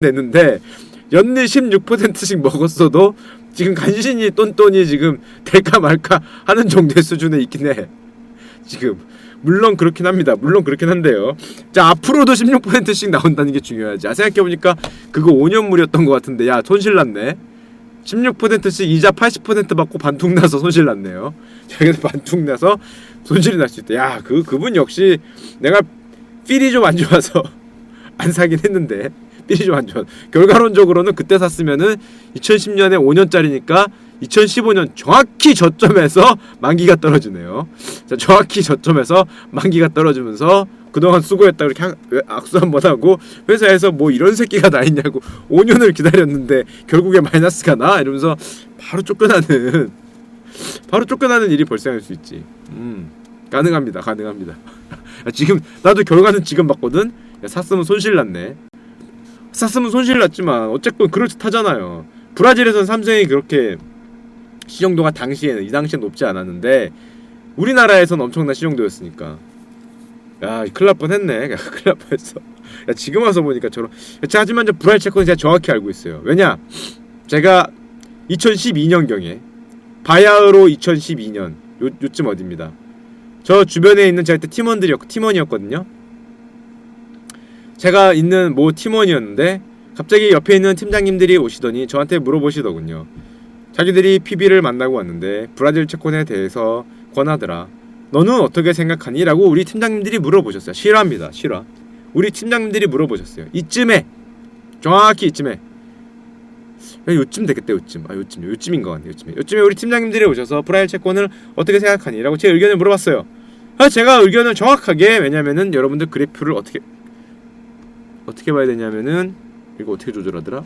냈는데 연리 16%씩 먹었어도 지금 간신히 똔똔이 지금 될까 말까 하는 정도의 수준에 있긴 해. 지금 물론 그렇긴 합니다. 물론 그렇긴 한데요. 자, 앞으로도 16%씩 나온다는 게 중요하지. 생각해보니까 그거 5년물이었던 것 같은데, 야, 손실났네. 16%씩 이자 80% 받고 반퉁 나서 손실났네요. 자기는 반퉁 나서 손실이 날 수 있다. 야, 그분 역시 내가 필이 좀 안 좋아서 안 사긴 했는데, 필이 좀 안 좋아. 결과론적으로는 그때 샀으면은 2010년에 5년짜리니까 2015년 정확히 저점에서 만기가 떨어지네요. 자, 정확히 저점에서 만기가 떨어지면서 그동안 수고했다 그렇게 악수 한번 하고 회사에서 뭐 이런 새끼가 나 있냐고 5년을 기다렸는데 결국에 마이너스가 나 이러면서 바로 쫓겨나는 일이 발생할 수 있지. 가능합니다. 지금 나도 결과는 지금 봤거든. 야, 샀으면 손실 났네. 샀으면 손실 났지만 어쨌건 그럴듯하잖아요. 브라질에선 삼성이 그렇게 시정도가 이 당시엔 높지 않았는데 우리나라에선 엄청난 시정도였으니까. 야, 큰일 날 뻔했네. 큰일 날 뻔했어. 야, 지금 와서 보니까 저런. 하지만 저 브라질 채권은 제가 정확히 알고 있어요. 왜냐? 제가 2012년경에 바야흐로 2012년 요쯤 어딥니다. 저 주변에 있는 제가 그때 팀원이었거든요. 제가 있는 모 팀원이었는데 갑자기 옆에 있는 팀장님들이 오시더니 저한테 물어보시더군요. 자기들이 PB를 만나고 왔는데 브라질 채권에 대해서 권하더라. 너는 어떻게 생각하니? 라고 우리 팀장님들이 물어보셨어요. 실화입니다. 실화. 우리 팀장님들이 물어보셨어요. 이쯤에 정확히 이쯤에 요쯤 되겠다. 요쯤인 것 같네요. 요쯤에 우리 팀장님들이 오셔서 브라질 채권을 어떻게 생각하니? 라고 제 의견을 물어봤어요. 제가 의견을 정확하게, 왜냐면은 여러분들 그래프를 어떻게 봐야 되냐면은 이거 어떻게 조절하더라?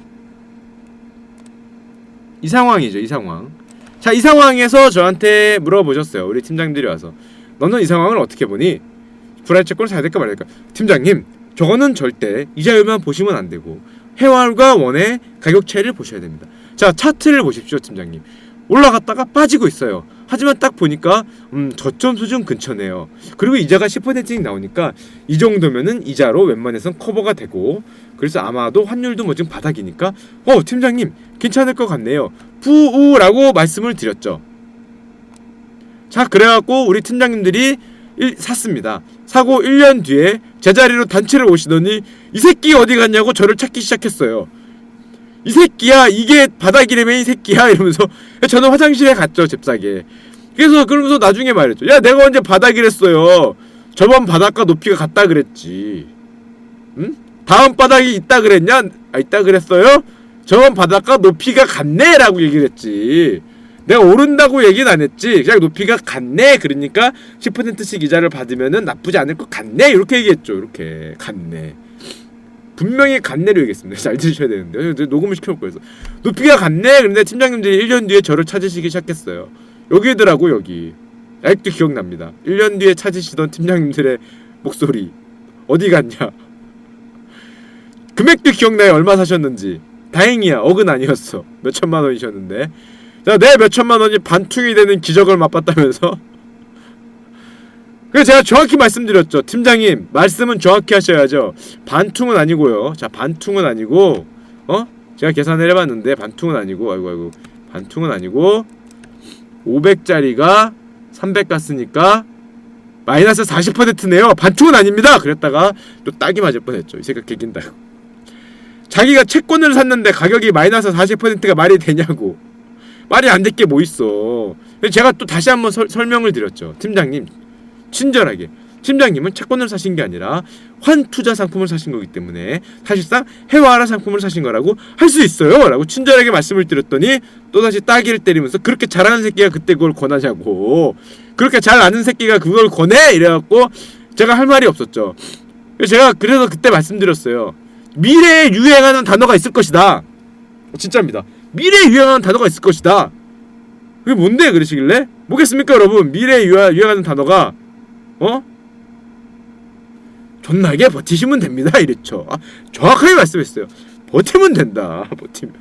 이 상황이죠. 이 상황. 자, 이 상황에서 저한테 물어보셨어요. 우리 팀장님들이 와서 너는 이 상황을 어떻게 보니? 브라질 채권을 사야 될까 말까? 팀장님, 저거는 절대 이자율만 보시면 안 되고 해활과 원의 가격 차이를 보셔야 됩니다. 자, 차트를 보십시오. 팀장님, 올라갔다가 빠지고 있어요. 하지만 딱 보니까 저점 수준 근처네요. 그리고 이자가 10%씩 나오니까 이 정도면은 이자로 웬만해선 커버가 되고, 그래서 아마도 환율도 뭐 지금 바닥이니까 팀장님 괜찮을 것 같네요. 부우라고 말씀을 드렸죠. 자, 그래갖고 우리 팀장님들이 샀습니다. 사고 1년 뒤에 제자리로 단체를 오시더니 이 새끼 어디 갔냐고 저를 찾기 시작했어요. 이 새끼야, 이게 바닥이라며 이 새끼야, 이러면서. 저는 화장실에 갔죠, 잽싸게. 그러면서 나중에 말했죠. 야, 내가 언제 바닥이랬어요. 저번 바닥과 높이가 같다 그랬지. 응? 다음 바닥이 있다 그랬냐? 있다 그랬어요? 저번 바닥과 높이가 같네 라고 얘기를 했지. 내가 오른다고 얘기는 안 했지. 그냥 높이가 같네. 그러니까 10%씩 이자를 받으면은 나쁘지 않을 것 같네. 이렇게 얘기했죠. 이렇게 같네. 분명히 같네로 얘기했습니다. 잘 들으셔야 되는데 녹음을 시켜놓을 거여서 높이가 같네. 그런데 팀장님들이 1년 뒤에 저를 찾으시기 시작했어요. 여기더라고. 여기 아직도 기억납니다. 1년 뒤에 찾으시던 팀장님들의 목소리. 어디 갔냐. 금액도 기억나요. 얼마 사셨는지. 다행이야, 억은 아니었어. 몇천만 원이셨는데. 자, 내 몇천만 원이 반퉁이 되는 기적을 맛봤다면서. 그래서 제가 정확히 말씀드렸죠. 팀장님, 말씀은 정확히 하셔야죠. 반퉁은 아니고요. 자, 반퉁은 아니고, 제가 계산을 해봤는데 반퉁은 아니고, 아이고 반퉁은 아니고 500짜리가 300 갔으니까 마이너스 40%네요. 반퉁은 아닙니다. 그랬다가 또 딱이 맞을 뻔했죠. 이 생각 개긴다고. 자기가 채권을 샀는데 가격이 마이너스 40%가 말이 되냐고. 말이 안 될 게 뭐 있어. 제가 또 다시 한번 설명을 드렸죠. 팀장님, 친절하게. 팀장님은 채권을 사신 게 아니라 환투자 상품을 사신 거기 때문에 사실상 해와라 상품을 사신 거라고 할 수 있어요 라고 친절하게 말씀을 드렸더니 또다시 따기를 때리면서 그렇게 잘하는 새끼가 그때 그걸 권하냐고. 그렇게 잘 아는 새끼가 그걸 권해? 이래갖고 제가 할 말이 없었죠. 제가 그래서 그때 말씀드렸어요. 미래에 유행하는 단어가 있을 것이다. 진짜입니다. 미래에 유행하는 단어가 있을 것이다. 그게 뭔데? 그러시길래 뭐겠습니까 여러분. 미래에 유행하는 단어가 존나게 버티시면 됩니다. 이랬죠. 정확하게 말씀했어요. 버티면 된다. 버티면.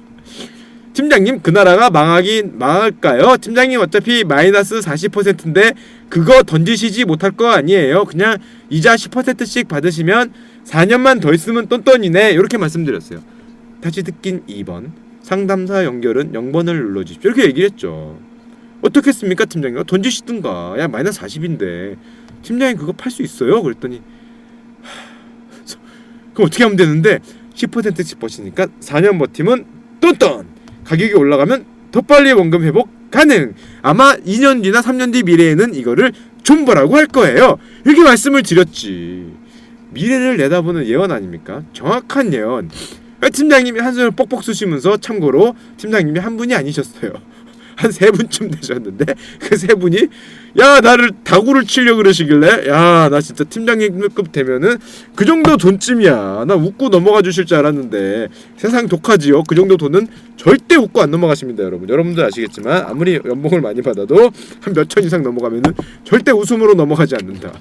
팀장님, 그 나라가 망할까요? 팀장님, 어차피 마이너스 40%인데 그거 던지시지 못할 거 아니에요. 그냥 이자 10%씩 받으시면 4년만 더 있으면 똔똔이네. 이렇게 말씀드렸어요. 다시 듣긴 2번, 상담사 연결은 0번을 눌러주십시오. 이렇게 얘기를 했죠. 어떻겠습니까 팀장님? 던지시든가. 야 마이너스 40인데 팀장님 그거 팔 수 있어요? 그랬더니 그럼 어떻게 하면 되는데 10%씩 버시니까 4년 버티면 똔똔 가격이 올라가면 더 빨리 원금 회복 가능. 아마 2년 뒤나 3년 뒤 미래에는 이거를 존버라고 할 거예요. 이렇게 말씀을 드렸지. 미래를 내다보는 예언 아닙니까? 정확한 예언. 팀장님이 한숨을 뻑뻑 쑤시면서 참고로 팀장님이 한 분이 아니셨어요. 한 3분쯤 되셨는데 그 3분이 야 나를 다구를 치려고 그러시길래 야 나 진짜 팀장님급 되면은 그 정도 돈쯤이야 나 웃고 넘어가 주실 줄 알았는데 세상 독하지요. 그 정도 돈은 절대 웃고 안 넘어가십니다. 여러분들 아시겠지만 아무리 연봉을 많이 받아도 한 몇천 이상 넘어가면은 절대 웃음으로 넘어가지 않는다.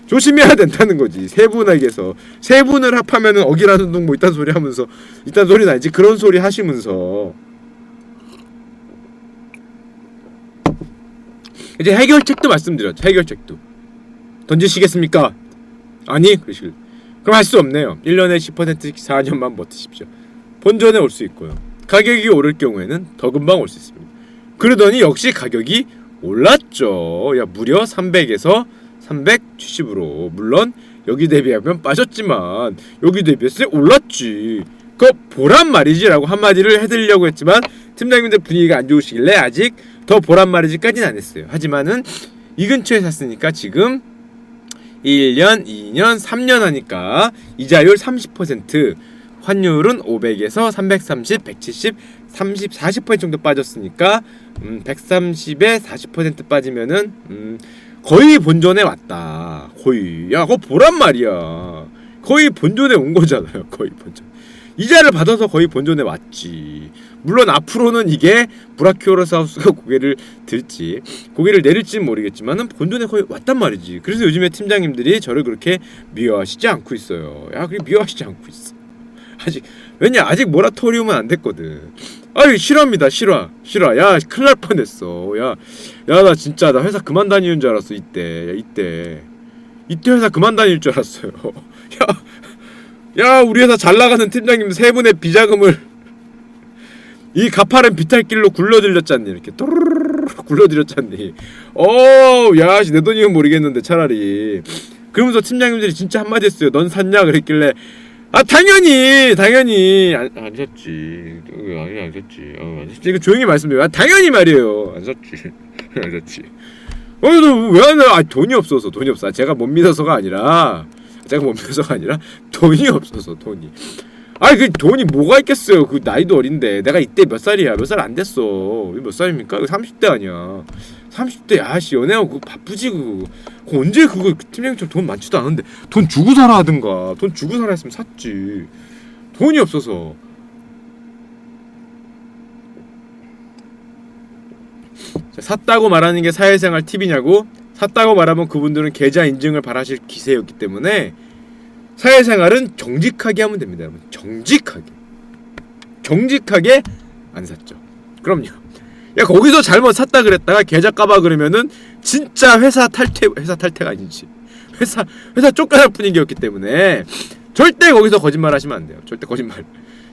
조심해야 된다는 거지. 세 분에게서 세 분을 합하면은 억이라는 둥 뭐 이딴 소리 하면서 이딴 소리는 아니지 그런 소리 하시면서 이제 해결책도 말씀드렸죠. 해결책도 던지시겠습니까? 아니 그러시길 그럼 할 수 없네요. 1년에 10%씩 4년만 버티십시오. 본전에 올 수 있고요. 가격이 오를 경우에는 더 금방 올 수 있습니다. 그러더니 역시 가격이 올랐죠. 야 무려 300에서 370으로 물론 여기 대비하면 빠졌지만 여기 대비해서 올랐지. 그거 보란 말이지라고 한마디를 해드리려고 했지만 팀장님들 분위기가 안 좋으시길래 아직 더 보란 말이지까지는 안 했어요. 하지만은 이 근처에 샀으니까 지금 1년, 2년, 3년 하니까 이자율 30%, 환율은 500에서 330, 170, 30, 40% 정도 빠졌으니까 130에 40% 빠지면은 거의 본전에 왔다. 거의. 야, 그거 보란 말이야. 거의 본전에 온 거잖아요. 거의 본전. 이자를 받아서 거의 본전에 왔지. 물론 앞으로는 이게 브라키오사우루스가 고개를 들지 고개를 내릴지는 모르겠지만은 본전에 거의 왔단 말이지. 그래서 요즘에 팀장님들이 저를 그렇게 미워하시지 않고 있어요. 야, 그게 미워하시지 않고 있어. 왜냐 아직 모라토리움은 안 됐거든. 아이 싫어합니다. 싫어. 야 큰일 날 뻔했어. 야 나 진짜 나 회사 그만 다니는 줄 알았어. 이때 회사 그만 다닐 줄 알았어요. 야 우리 회사 잘 나가는 팀장님 세 분의 비자금을 이 가파른 비탈길로 굴러들였잖니. 이렇게 또르르르 굴러들였잖니. 야 내 돈이면 모르겠는데 차라리. 그러면서 팀장님들이 진짜 한마디 했어요. 넌 샀냐 그랬길래 아 당연히 안 샀지. 안 샀지. 이거 조용히 말씀드려요. 당연히 말이에요. 안 샀지. 안 샀지. 너왜안 해? 돈이 없어서. 제가 못 믿어서가 아니라 돈이 없어서. 그 돈이 뭐가 있겠어요. 그 나이도 어린데 내가 이때 몇 살이야? 몇 살 안 됐어. 몇 살입니까? 30대 아니야. 30대 야씨 연애하고 그거 바쁘지 그거 언제 그거 팀장님처럼 돈 많지도 않은데 돈 주고 사라 하든가. 돈 주고 사라 했으면 샀지. 돈이 없어서. 자, 샀다고 말하는 게 사회생활 팁이냐고? 샀다고 말하면 그분들은 계좌 인증을 바라실 기세였기 때문에 사회생활은 정직하게 하면 됩니다. 여러분 정직하게 안 샀죠. 그럼요. 야 거기서 잘못 샀다 그랬다가 계좌 까봐 그러면은 진짜 회사 탈퇴가 아니지. 회사 쫓겨날 분위기였기 때문에 절대 거기서 거짓말 하시면 안 돼요. 절대 거짓말.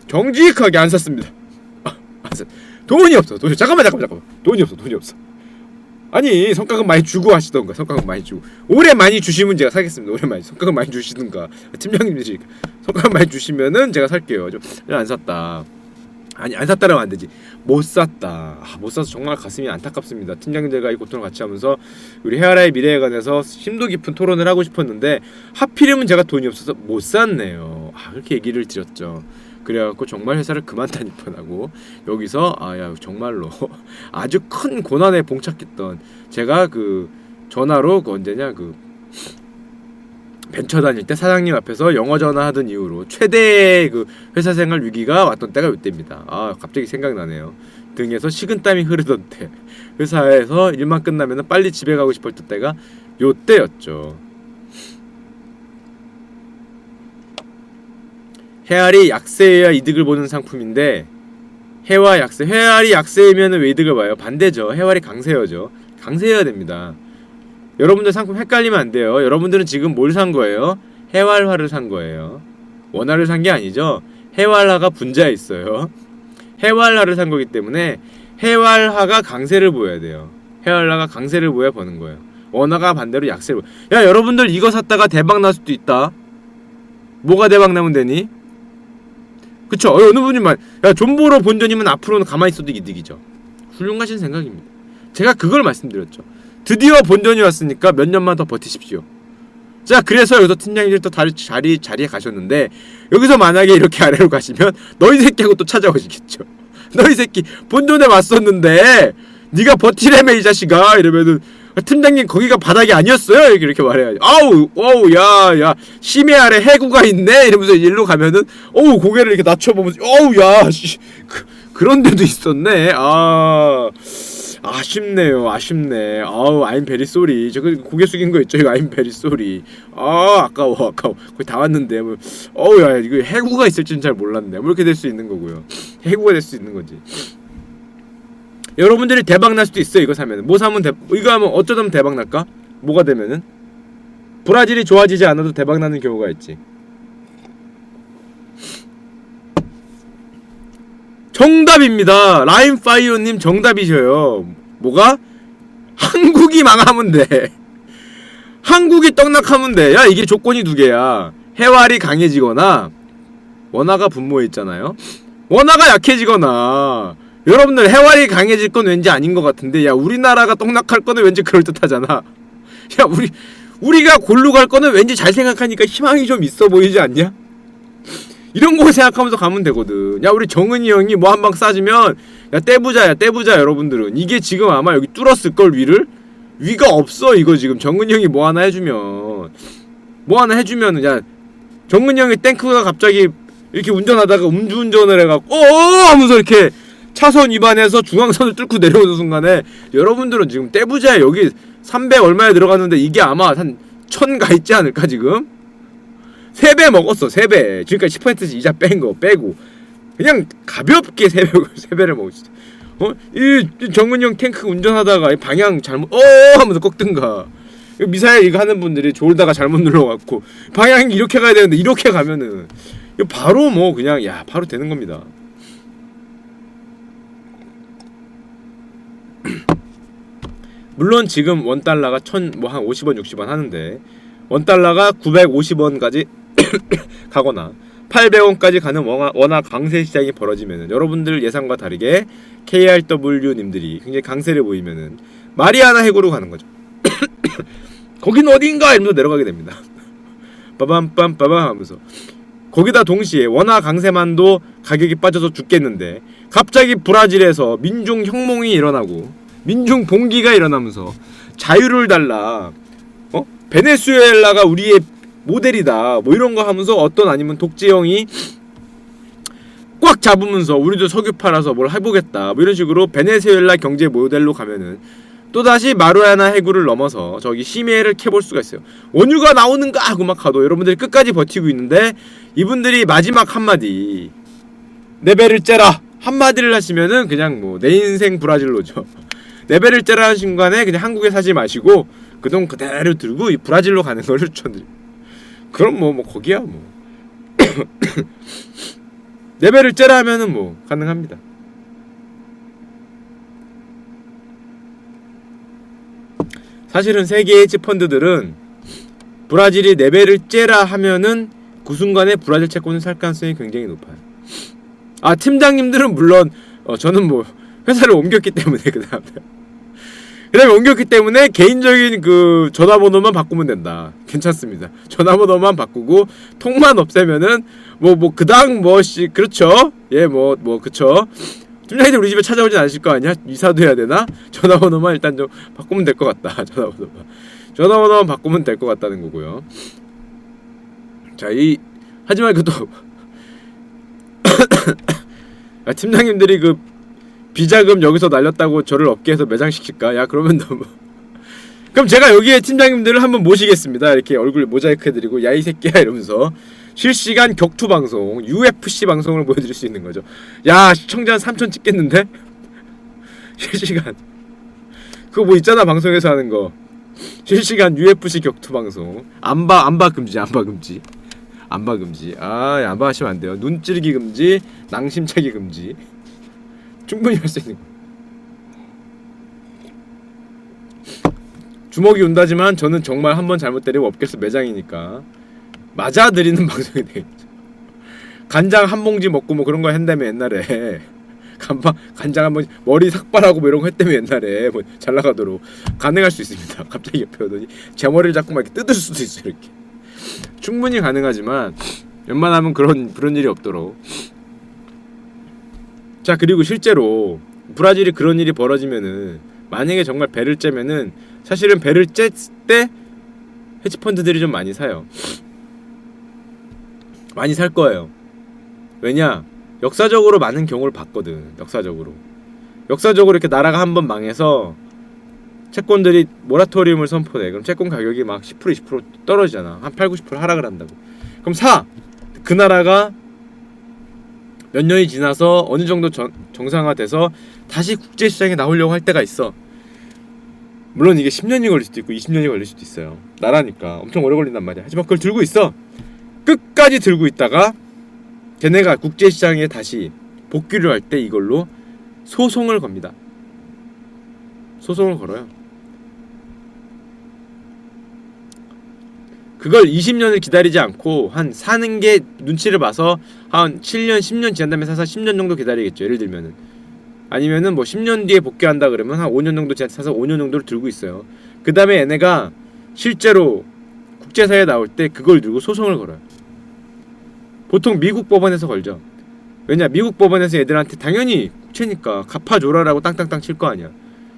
정직하게 안 샀습니다. 안 샀. 돈이 없어. 잠깐만. 돈이 없어. 아니 성과금 많이 주고 하시던가. 성과금 많이 주고 올해 많이 주시면 제가 사겠습니다. 성과금 많이 주시든가. 팀장님들이 성과금 많이 주시면은 제가 살게요. 안 샀다. 아니 안 샀다라면 안 되지. 못 샀다. 못 사서 정말 가슴이 안타깝습니다. 팀장님들과 이 고통을 같이 하면서 우리 헤아라의 미래에 관해서 심도 깊은 토론을 하고 싶었는데 하필이면 제가 돈이 없어서 못 샀네요. 그렇게 얘기를 드렸죠. 그래갖고 정말 회사를 그만 다닐 뻔하고 여기서 정말로 아주 큰 고난에 봉착했던 제가 그 전화로 언제냐 벤처 다닐 때 사장님 앞에서 영어 전화하던 이후로 최대의 그 회사 생활 위기가 왔던 때가 이때입니다. 갑자기 생각나네요. 등에서 식은땀이 흐르던 때, 회사에서 일만 끝나면 빨리 집에 가고 싶었던 때가 요때였죠. 헤알이 약세여야 이득을 보는 상품인데 해와 약세, 헤알이 약세이면 왜 이득을 봐요? 반대죠. 헤알이 강세여죠. 강세여야 됩니다. 여러분들 상품 헷갈리면 안 돼요. 여러분들은 지금 뭘 산 거예요? 해왈화를 산 거예요. 원화를 산 게 아니죠. 해왈하가 분자에 있어요. 해왈하를 산 거기 때문에 해왈하가 강세를 보여야 돼요. 해왈하가 강세를 보여야 버는 거예요. 원화가 반대로 약세를 야 여러분들 이거 샀다가 대박 날 수도 있다. 뭐가 대박 나면 되니? 그쵸? 어느 분이 야 존버로 본전이면 앞으로는 가만히 있어도 이득이죠. 훌륭하신 생각입니다. 제가 그걸 말씀드렸죠. 드디어 본전이 왔으니까 몇 년만 더 버티십시오. 자 그래서 여기서 팀장님들 또 자리에 가셨는데 여기서 만약에 이렇게 아래로 가시면 너희 새끼하고 또 찾아오시겠죠. 너희 새끼 본전에 왔었는데 네가 버티래매 이 자식아 이러면은 팀장님 거기가 바닥이 아니었어요 이렇게 말해야지. 아우 야 심해 아래 해구가 있네 이러면서 일로 가면은 어우 고개를 이렇게 낮춰보면서 어우 야 그런 데도 있었네. 아쉽네. I'm very sorry. 저 고개 숙인 거 있죠? 이거 I'm very sorry. 아까워. 거의 다 왔는데 뭐. 야 이거 해구가 있을지는 잘 몰랐네. 뭐 이렇게 될 수 있는 거고요. 해구가 될 수 있는 거지. 여러분들이 대박 날 수도 있어요. 이거 사면은 뭐 사면 이거 하면 어쩌면 대박 날까? 뭐가 되면은 브라질이 좋아지지 않아도 대박 나는 경우가 있지. 정답입니다. 라인파이어님 정답이셔요. 뭐가? 한국이 망하면 돼. 한국이 떡락하면 돼. 야 이게 조건이 두 개야. 해왈이 강해지거나 원화가 분모해 있잖아요. 원화가 약해지거나. 여러분들 해왈이 강해질 건 왠지 아닌 것 같은데 야 우리나라가 떡락할 거는 왠지 그럴듯하잖아. 야 우리가 골로 갈 거는 왠지 잘 생각하니까 희망이 좀 있어 보이지 않냐? 이런 거 생각하면서 가면 되거든. 야 우리 정은이 형이 뭐 한 방 쏴주면 야 떼부자 여러분들은 이게 지금 아마 여기 뚫었을걸 위가 없어. 이거 지금 정은이 형이 뭐 하나 해주면은 야 정은이 형의 탱크가 갑자기 이렇게 운전하다가 음주운전을 해갖고 하면서 이렇게 차선 위반해서 중앙선을 뚫고 내려오는 순간에 여러분들은 지금 떼부자에 여기 300 얼마에 들어갔는데 이게 아마 한 1000 가 있지 않을까 지금? 3배 먹었어. 3배. 지금까지 10%씩 이자 빼고 그냥 가볍게 3배를 먹었어. 이 정은이 형 탱크 운전하다가 방향 잘못 하면서 꺾든가. 미사일 이거 하는 분들이 졸다가 잘못 눌러갖고 방향 이렇게 가야 되는데 이렇게 가면은 이거 바로 뭐 그냥 바로 되는 겁니다. 물론 지금 원달러가 한 50원 60원 하는데 원달러가 950원까지 가거나 800원까지 가는 원화 강세 시장이 벌어지면은 여러분들 예상과 다르게 KRW님들이 굉장히 강세를 보이면은 마리아나 해구로 가는 거죠. 거긴 어딘가 이러면서 내려가게 됩니다. 빠밤빰빠밤 하면서 거기다 동시에 원화 강세만도 가격이 빠져서 죽겠는데 갑자기 브라질에서 민중 혁몽이 일어나고 민중 봉기가 일어나면서 자유를 달라 베네수엘라가 우리의 모델이다 뭐 이런 거 하면서 어떤 아니면 독재형이 꽉 잡으면서 우리도 석유 팔아서 뭘 해보겠다 뭐 이런 식으로 베네수엘라 경제 모델로 가면은 또다시 마루아나 해구를 넘어서 저기 심해를 캐볼 수가 있어요. 원유가 나오는가 하고 막 가도 여러분들이 끝까지 버티고 있는데 이분들이 마지막 한마디 내 배를 째라 한마디를 하시면은 그냥 뭐 내 인생 브라질로죠. 내 배를 째라 하는 순간에 그냥 한국에 사지 마시고 그 돈 그대로 들고 이 브라질로 가는 걸 추천드립니다. 그럼 뭐 거기야 뭐 내 배를 째라 하면은 뭐 가능합니다. 사실은 세계 헤지 펀드들은 브라질이 내 배를 째라 하면은 그 순간에 브라질 채권을 살 가능성이 굉장히 높아요. 팀장님들은 물론 저는 뭐 회사를 옮겼기 때문에 그다음에 옮겼기 때문에 개인적인 그 전화번호만 바꾸면 된다. 괜찮습니다. 전화번호만 바꾸고 통만 없애면은 그당 그렇죠. 그쵸. 팀장님들 우리 집에 찾아오진 않으실 거 아니야? 이사도 해야 되나? 전화번호만 일단 좀 바꾸면 될 것 같다. 전화번호만 바꾸면 될 것 같다는 거고요. 자, 하지만 그것도 팀장님들이 그 비자금 여기서 날렸다고 저를 업계에서 매장시킬까? 야 그러면 너무 그럼 제가 여기에 팀장님들을 한번 모시겠습니다. 이렇게 얼굴 모자이크 해드리고 야 이 새끼야 이러면서 실시간 격투 방송 UFC 방송을 보여드릴 수 있는 거죠. 야 시청자 한 3000 찍겠는데? 실시간 그거 뭐 있잖아 방송에서 하는 거 실시간 UFC 격투 방송 안바 금지 안바 금지. 아, 안바 하시면 안 돼요. 눈 찌르기 금지, 낭심차기 금지. 충분히 할 수 있는 거. 주먹이 온다지만 저는 정말 한 번 잘못 때리고 업계에서 매장이니까 맞아드리는 방송이 되겠죠. 간장 한 봉지 먹고 뭐 그런 거 한다며 옛날에. 간장 한 봉지 머리 삭발하고 뭐 이런 거 했다며 옛날에 뭐 잘 나가도록 가능할 수 있습니다. 갑자기 옆에 오더니 제 머리를 잡고 막 이렇게 뜯을 수도 있어요. 이렇게 충분히 가능하지만 웬만하면 그런 일이 없도록. 자, 그리고 실제로 브라질이 그런 일이 벌어지면은 만약에 정말 배를 째면은 사실은 배를 쬐 때 헤지펀드들이 좀 많이 사요. 많이 살 거예요. 왜냐? 역사적으로 많은 경우를 봤거든. 역사적으로 이렇게 나라가 한번 망해서 채권들이 모라토리움을 선포해. 그럼 채권 가격이 막 10% 20% 떨어지잖아. 한 8, 90% 하락을 한다고. 그럼 사! 그 나라가 몇 년이 지나서 어느 정도 정상화돼서 다시 국제시장에 나오려고 할 때가 있어. 물론 이게 10년이 걸릴 수도 있고 20년이 걸릴 수도 있어요. 나라니까 엄청 오래 걸린단 말이야. 하지만 그걸 들고 있어. 끝까지 들고 있다가 걔네가 국제시장에 다시 복귀를 할 때 이걸로 소송을 겁니다. 소송을 걸어요. 그걸 20년을 기다리지 않고 한 사는 게 눈치를 봐서 한 7년, 10년 지난 다음에 사서 10년 정도 기다리겠죠. 예를 들면은. 아니면은 뭐 10년 뒤에 복귀한다 그러면 한 5년 정도 사서 5년 정도를 들고 있어요. 그 다음에 얘네가 실제로 국제사회에 나올 때 그걸 들고 소송을 걸어요. 보통 미국 법원에서 걸죠. 왜냐? 미국 법원에서 얘들한테 당연히 국채니까 갚아줘라라고 땅땅땅 칠 거 아니야.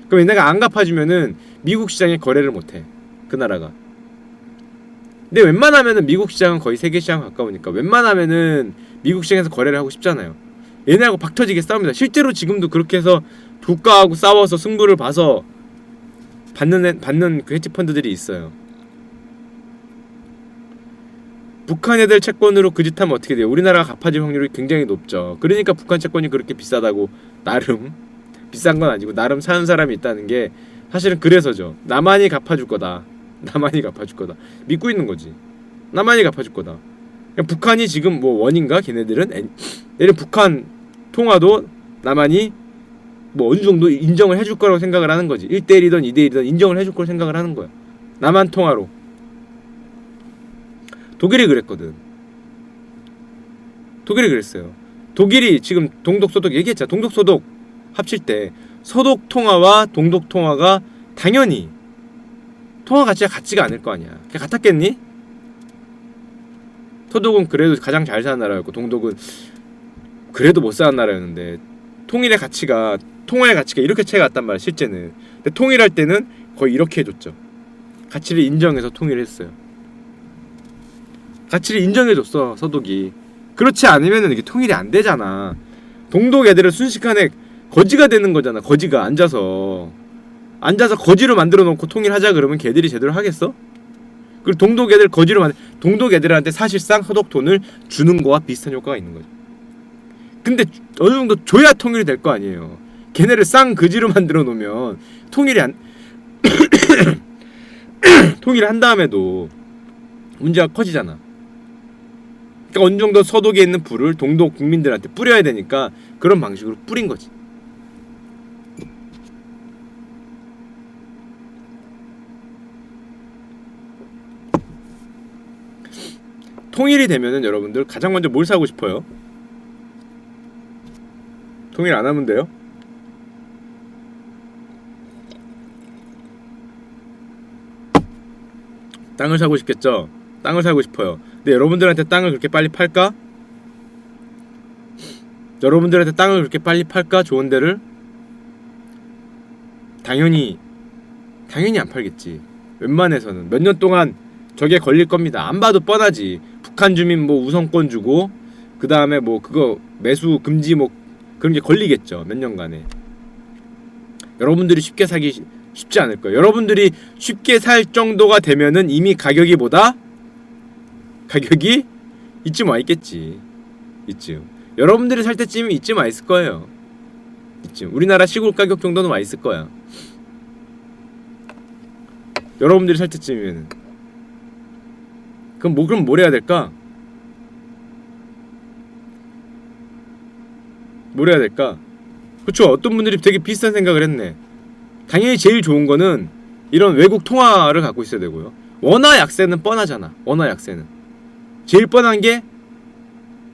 그럼 얘네가 안 갚아주면은 미국 시장에 거래를 못해. 그 나라가. 근데 웬만하면은 미국 시장은 거의 세계 시장 가까우니까 웬만하면은 미국 시장에서 거래를 하고 싶잖아요. 얘네하고 박터지게 싸웁니다. 실제로 지금도 그렇게 해서 국가하고 싸워서 승부를 봐서 받는 그 헤지펀드들이 있어요. 북한 애들 채권으로 그 짓 하면 어떻게 돼요? 우리나라가 갚아질 확률이 굉장히 높죠. 그러니까 북한 채권이 그렇게 비싸다고, 나름 비싼 건 아니고 나름 사는 사람이 있다는 게 사실은 그래서죠. 나만이 갚아줄 거다. 나만이 갚아줄 거다. 믿고 있는 거지. 나만이 갚아줄 거다. 그냥 북한이 지금 뭐 원인가? 걔네들은 얘는 북한 통화도 나만이 뭐 어느 정도 인정을 해줄 거라고 생각을 하는 거지. 1대1이든 2대1이든 인정을 해줄 걸 생각을 하는 거야. 남한 통화로. 독일이 그랬거든. 독일이 그랬어요. 독일이 지금 동독소독 얘기했잖아. 동독소독 합칠 때 서독 통화와 동독 통화가 당연히 통화 가치가 같지가 않을 거 아니야. 그게 같았겠니? 서독은 그래도 가장 잘 사는 나라였고 동독은 그래도 못 사는 나라였는데 통일의 가치가, 통화의 가치가 이렇게 차이가 났단 말이야. 실제는. 근데 통일할 때는 거의 이렇게 해줬죠. 가치를 인정해서 통일했어요. 가치를 인정해줬어 서독이. 그렇지 않으면 이게 통일이 안 되잖아. 동독 애들은 순식간에 거지가 되는 거잖아. 거지가 앉아서 거지로 만들어 놓고 통일하자 그러면 걔들이 제대로 하겠어? 그리고 동독 애들 거지로 동독 애들한테 사실상 서독 돈을 주는 거와 비슷한 효과가 있는 거죠. 근데 어느 정도 줘야 통일이 될 거 아니에요. 걔네를 쌍거지로 만들어 놓으면 통일이 안 통일을 한 다음에도 문제가 커지잖아. 그러니까 어느 정도 서독에 있는 불을 동독 국민들한테 뿌려야 되니까 그런 방식으로 뿌린 거지. 통일이 되면은 여러분들 가장 먼저 뭘 사고 싶어요? 통일 안 하면 돼요? 땅을 사고 싶겠죠? 땅을 사고 싶어요. 근데 여러분들한테 땅을 그렇게 빨리 팔까? 여러분들한테 땅을 그렇게 빨리 팔까? 좋은 데를? 당연히 안 팔겠지. 웬만해서는 몇 년 동안 저게 걸릴 겁니다. 안 봐도 뻔하지. 북한 주민 뭐 우선권 주고 그 다음에 뭐 그거 매수 금지 뭐 그런 게 걸리겠죠. 몇 년간에. 여러분들이 쉽게 사기 쉽지 않을 거예요. 여러분들이 쉽게 살 정도가 되면은 이미 가격이 이쯤 와 있겠지. 이쯤. 여러분들이 살 때쯤 이쯤 와 있을 거예요. 이쯤. 우리나라 시골 가격 정도는 와 있을 거야. 여러분들이 살 때쯤이면은. 그럼 뭘 해야 될까? 뭘 해야 될까? 그쵸, 어떤 분들이 되게 비슷한 생각을 했네. 당연히 제일 좋은 거는 이런 외국 통화를 갖고 있어야 되고요. 원화 약세는 뻔하잖아. 원화 약세는 제일 뻔한 게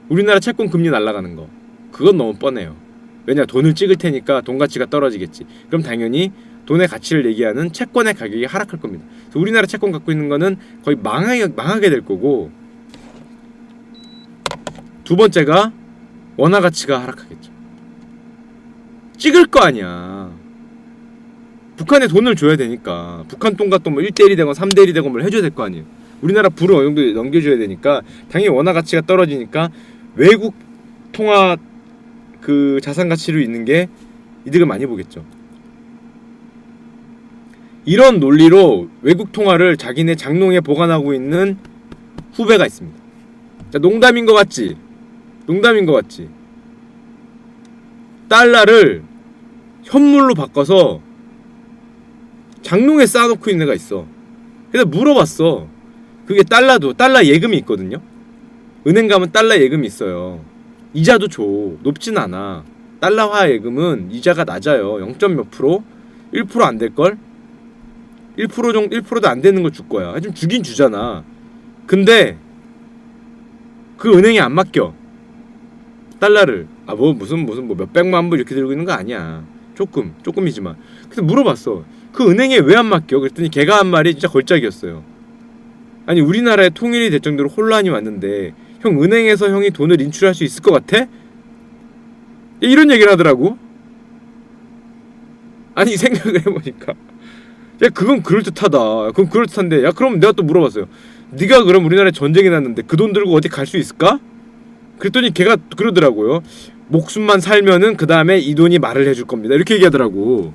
우리나라 채권 금리 날아가는 거. 그건 너무 뻔해요. 왜냐, 돈을 찍을 테니까 돈 가치가 떨어지겠지. 그럼 당연히 돈의 가치를 얘기하는 채권의 가격이 하락할 겁니다. 그래서 우리나라 채권 갖고 있는 거는 거의 망하게 될 거고, 두 번째가 원화 가치가 하락하겠죠. 찍을 거 아니야. 북한에 돈을 줘야 되니까 북한 돈과 또 뭐 1대1이 되건 3대1이 되건 뭘 해줘야 될 거 아니에요. 우리나라 부를 어느 정도 넘겨줘야 되니까 당연히 원화 가치가 떨어지니까 외국 통화 그 자산 가치로 있는 게 이득을 많이 보겠죠. 이런 논리로 외국 통화를 자기네 장롱에 보관하고 있는 후배가 있습니다. 자, 농담인 것 같지? 농담인 것 같지? 달러를 현물로 바꿔서 장롱에 쌓아놓고 있는 애가 있어. 그래서 물어봤어. 그게 달러 예금이 있거든요. 은행 가면 달러 예금이 있어요. 이자도 줘. 높진 않아. 달러화 예금은 이자가 낮아요. 0. 몇 프로? 1% 안 될걸? 1% 정도, 1%도 안 되는 거 줄 거야. 좀 주긴 주잖아. 근데 그 은행에 안 맡겨. 달러를. 무슨 뭐 몇백만 불 이렇게 들고 있는 거 아니야. 조금이지만. 그래서 물어봤어. 그 은행에 왜 안 맡겨? 그랬더니 걔가 한 말이 진짜 걸작이었어요. 아니, 우리나라에 통일이 될 정도로 혼란이 왔는데 형, 은행에서 형이 돈을 인출할 수 있을 것 같아? 이런 얘기를 하더라고. 아니, 생각을 해보니까 야, 그건 그럴듯하다. 그건 그럴듯한데, 야, 그럼 내가 또 물어봤어요. 네가 그럼 우리나라에 전쟁이 났는데 그 돈 들고 어디 갈 수 있을까? 그랬더니 걔가 그러더라고요. 목숨만 살면은 그 다음에 이 돈이 말을 해줄 겁니다. 이렇게 얘기하더라고.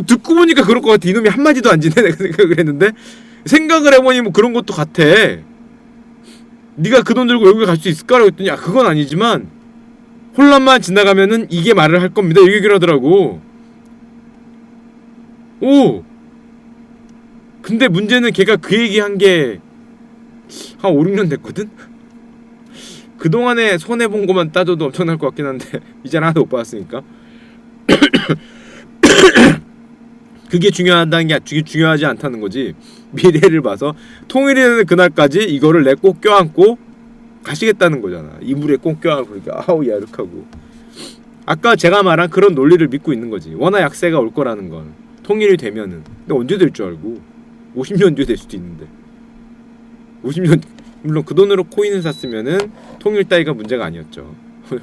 듣고 보니까 그럴 것 같아. 이놈이 한마디도 안 지네. 내가 생각을 했는데, 생각을 해보니 뭐 그런 것도 같아. 네가 그 돈 들고 외국에 갈 수 있을까라고 했더니, 아, 그건 아니지만 혼란만 지나가면은 이게 말을 할 겁니다. 이렇게 얘기를 하더라고. 오! 근데 문제는 걔가 그 얘기한 게 한 5, 6년 됐거든? 그동안에 손해본 것만 따져도 엄청날 것 같긴 한데 이제는 하나도 못 받았으니까. 그게 중요하다는 게 중요하지 않다는 거지. 미래를 봐서 통일이 되는 그날까지 이거를 내 꼭 껴안고 가시겠다는 거잖아. 이불에 꼭 껴안고 이렇게 아우 야륵하고. 아까 제가 말한 그런 논리를 믿고 있는 거지. 원화 약세가 올 거라는 건. 통일이 되면은. 근데 언제 될 줄 알고. 50년 뒤에 될 수도 있는데. 50년, 물론 그 돈으로 코인을 샀으면은 통일 따위가 문제가 아니었죠. 한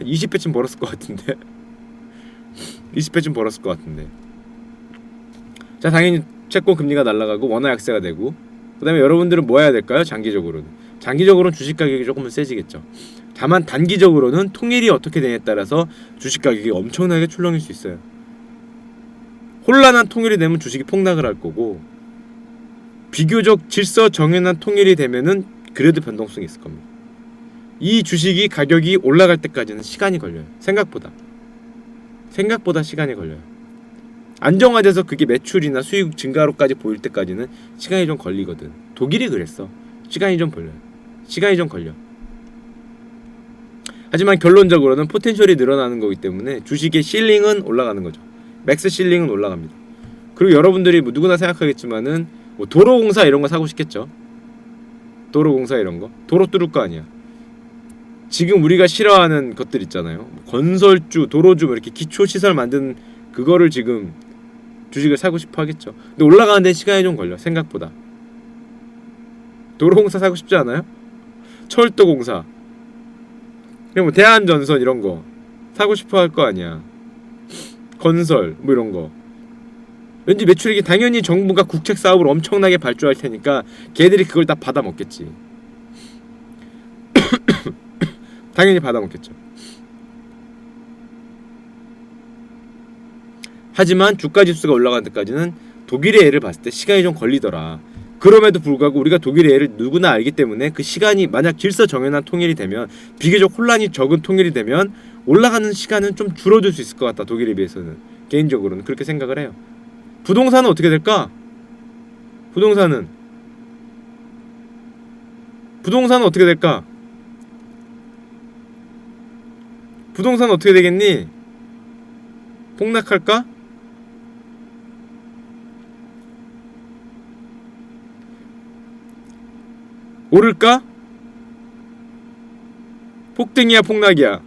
20배쯤 벌었을 것 같은데. 20배쯤 벌었을 것 같은데. 자, 당연히 채권 금리가 날아가고 원화 약세가 되고, 그 다음에 여러분들은 뭐 해야 될까요? 장기적으로는 주식 가격이 조금은 세지겠죠. 다만 단기적으로는 통일이 어떻게 되냐에 따라서 주식 가격이 엄청나게 출렁일 수 있어요. 혼란한 통일이 되면 주식이 폭락을 할 거고, 비교적 질서 정연한 통일이 되면은 그래도 변동성이 있을 겁니다. 이 주식이 가격이 올라갈 때까지는 시간이 걸려요. 생각보다 시간이 걸려요. 안정화돼서 그게 매출이나 수익 증가로까지 보일 때까지는 시간이 좀 걸리거든. 독일이 그랬어. 시간이 좀 걸려. 하지만 결론적으로는 포텐셜이 늘어나는 거기 때문에 주식의 실링은 올라가는 거죠. 맥스 실링은 올라갑니다. 그리고 여러분들이 뭐 누구나 생각하겠지만은 뭐 도로공사 이런 거 사고 싶겠죠. 도로공사 이런 거. 도로 뚫을 거 아니야. 지금 우리가 싫어하는 것들 있잖아요. 건설주, 도로주 뭐 이렇게 기초시설 만든 그거를 지금 주식을 사고 싶어 하겠죠. 근데 올라가는 데 시간이 좀 걸려. 생각보다. 도로공사 사고 싶지 않아요? 철도공사, 그리고 뭐 대한전선 이런 거 사고 싶어 할 거 아니야. 건설 뭐 이런 거. 왠지 매출액이 당연히 정부가 국책 사업을 엄청나게 발주할 테니까 걔들이 그걸 다 받아 먹겠지. 당연히 받아 먹겠죠. 하지만 주가 지수가 올라가는 데까지는 독일의 예를 봤을 때 시간이 좀 걸리더라. 그럼에도 불구하고 우리가 독일의 예를 누구나 알기 때문에 그 시간이 만약 질서 정연한 통일이 되면, 비교적 혼란이 적은 통일이 되면 올라가는 시간은 좀 줄어들 수 있을 것 같다. 독일에 비해서는. 개인적으로는 그렇게 생각을 해요. 부동산은 어떻게 될까? 부동산은 어떻게 될까? 부동산 어떻게 되겠니? 폭락할까? 오를까? 폭등이야 폭락이야?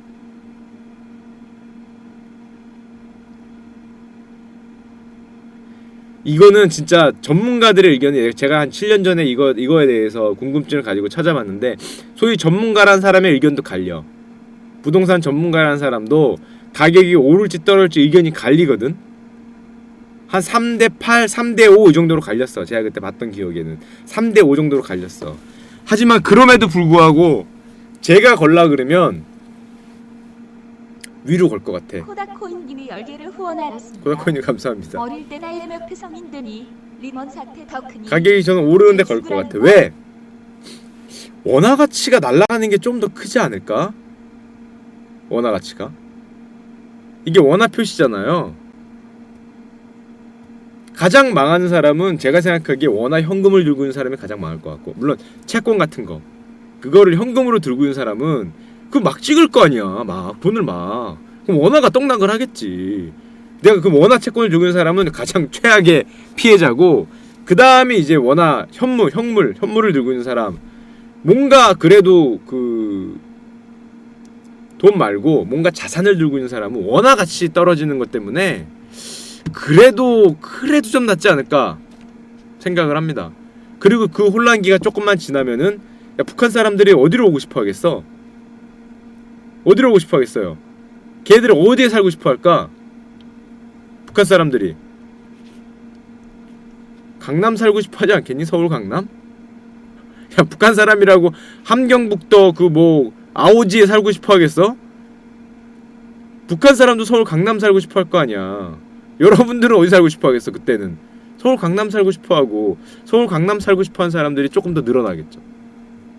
이거는 진짜 전문가들의 의견이에요. 제가 한 7년 전에 이거에 대해서 궁금증을 가지고 찾아봤는데, 소위 전문가란 사람의 의견도 갈려. 부동산 전문가라는 사람도 가격이 오를지 떨어질지 의견이 갈리거든. 한 3대8, 3대5 이 정도로 갈렸어. 제가 그때 봤던 기억에는 3대5 정도로 갈렸어. 하지만 그럼에도 불구하고 제가 걸라 그러면 위로 걸 것 같아. 코다코인님이 10개를 후원하였습니다. 코다코인님 감사합니다. 어릴 때나 IMF 서민들이 리먼 사태 더 크니 가격이 저는 오르는데 걸 것 같아. 왜? 원화 가치가 날아가는 게 좀 더 크지 않을까? 원화 가치가? 이게 원화 표시잖아요. 가장 망하는 사람은 제가 생각하기에 원화 현금을 들고 있는 사람이 가장 망할 것 같고, 물론 채권 같은 거 그거를 현금으로 들고 있는 사람은 그 막 찍을 거 아니야. 막 돈을 막. 그럼 원화가 떡락을 하겠지. 내가 그 원화 채권을 들고 있는 사람은 가장 최악의 피해자고, 그 다음에 이제 원화 현물을 들고 있는 사람, 뭔가 그래도 그 돈 말고 뭔가 자산을 들고 있는 사람은 원화 가치 떨어지는 것 때문에 그래도 좀 낫지 않을까 생각을 합니다. 그리고 그 혼란기가 조금만 지나면은, 야, 북한 사람들이 어디로 오고 싶어 하겠어? 어디로 오고 싶어 하겠어요? 걔들은 어디에 살고 싶어 할까? 북한 사람들이 강남 살고 싶어 하지 않겠니? 서울 강남? 야, 북한 사람이라고 함경북도 그 뭐 아오지에 살고 싶어 하겠어? 북한 사람도 서울 강남 살고 싶어 할 거 아니야. 여러분들은 어디 살고 싶어 하겠어? 그때는 서울 강남 살고 싶어 하고, 서울 강남 살고 싶어 하는 사람들이 조금 더 늘어나겠죠.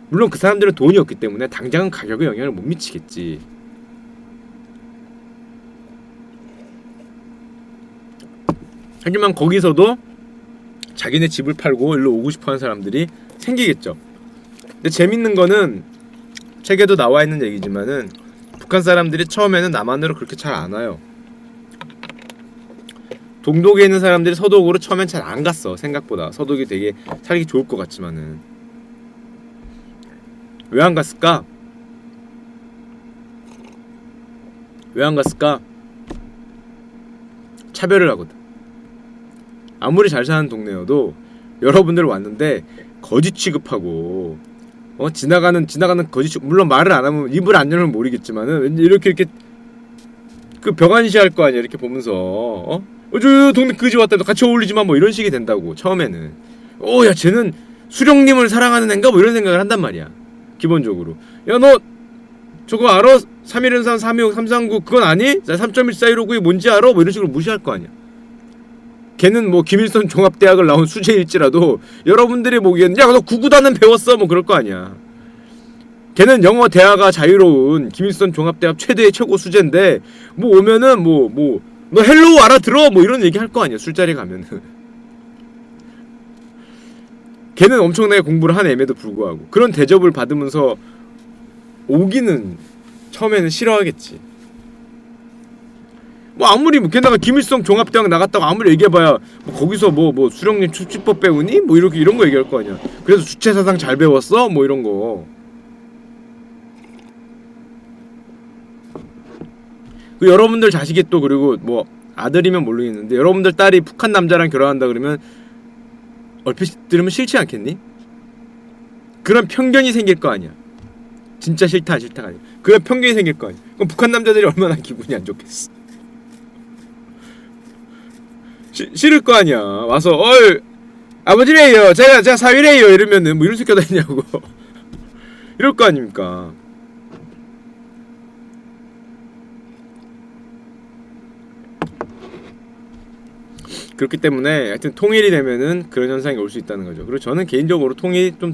물론 그 사람들은 돈이 없기 때문에 당장은 가격에 영향을 못 미치겠지. 하지만 거기서도 자기네 집을 팔고 일로 오고 싶어 하는 사람들이 생기겠죠. 근데 재밌는 거는, 책에도 나와 있는 얘기지만은, 북한 사람들이 처음에는 남한으로 그렇게 잘 안 와요. 동독에 있는 사람들이 서독으로 처음엔 잘 안 갔어. 생각보다 서독이 되게 살기 좋을 것 같지만은. 왜 안 갔을까? 왜 안 갔을까? 차별을 하거든. 아무리 잘 사는 동네여도 여러분들 왔는데 거지 취급하고, 지나가는 거지, 물론 말을 안 하면, 입을 안 열면 모르겠지만은 왠지 이렇게 그 벽안시 할 거 아니야. 이렇게 보면서 저 동네 그지 왔다, 같이 어울리지 마, 뭐 이런 식이 된다고. 처음에는 야, 쟤는 수령님을 사랑하는 앤가, 뭐 이런 생각을 한단 말이야. 기본적으로. 야, 너 저거 알아? 3113 326 339 그건 아니? 3.141592 뭔지 알아? 뭐 이런 식으로 무시할 거 아니야. 걔는 뭐 김일성 종합대학을 나온 수재일지라도 여러분들이 보기에는, 야, 너 구구단은 배웠어, 뭐 그럴 거 아니야. 걔는 영어 대화가 자유로운 김일성 종합대학 최대의 최고 수재인데, 뭐 오면은 너 헬로우 알아들어, 뭐 이런 얘기 할 거 아니야. 술자리 가면은. 걔는 엄청나게 공부를 한 애에도 불구하고 그런 대접을 받으면서 오기는 처음에는 싫어하겠지. 뭐 아무리 게다가 김일성 종합대학 나갔다고 아무리 얘기해봐야 뭐 거기서 뭐 수령님 축지법 배우니? 뭐 이런 거 얘기할 거 아니야. 그래서 주체사상 잘 배웠어? 뭐 이런 거. 그 여러분들 자식이 또, 그리고 뭐 아들이면 모르겠는데, 여러분들 딸이 북한 남자랑 결혼한다 그러면 얼핏 들으면 싫지 않겠니? 그런 편견이 생길 거 아니야. 진짜 싫다 안 싫다가 아니야. 그런 편견이 생길 거 아니야. 그럼 북한 남자들이 얼마나 기분이 안 좋겠어. 싫을 거 아니야. 와서 아버지래요, 제가 사위래요 이러면은 뭐 이런 새끼가 다 있냐고. 이럴 거 아닙니까. 그렇기 때문에 하여튼 통일이 되면은 그런 현상이 올 수 있다는 거죠. 그리고 저는 개인적으로 통일이 좀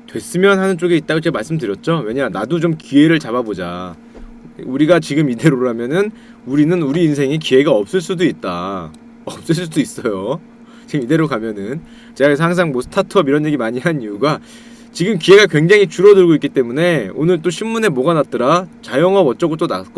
됐으면 하는 쪽에 있다고 제가 말씀드렸죠. 왜냐, 나도 좀 기회를 잡아보자. 우리가 지금 이대로라면은 우리는 우리 인생에 기회가 없을 수도 있다. 없을 수도 있어요. 지금 이대로 가면은. 제가 그래서 항상 뭐 스타트업 이런 얘기 많이 한 이유가, 지금 기회가 굉장히 줄어들고 있기 때문에 오늘 또 신문에 뭐가 났더라? 자영업 어쩌고 또 났거든.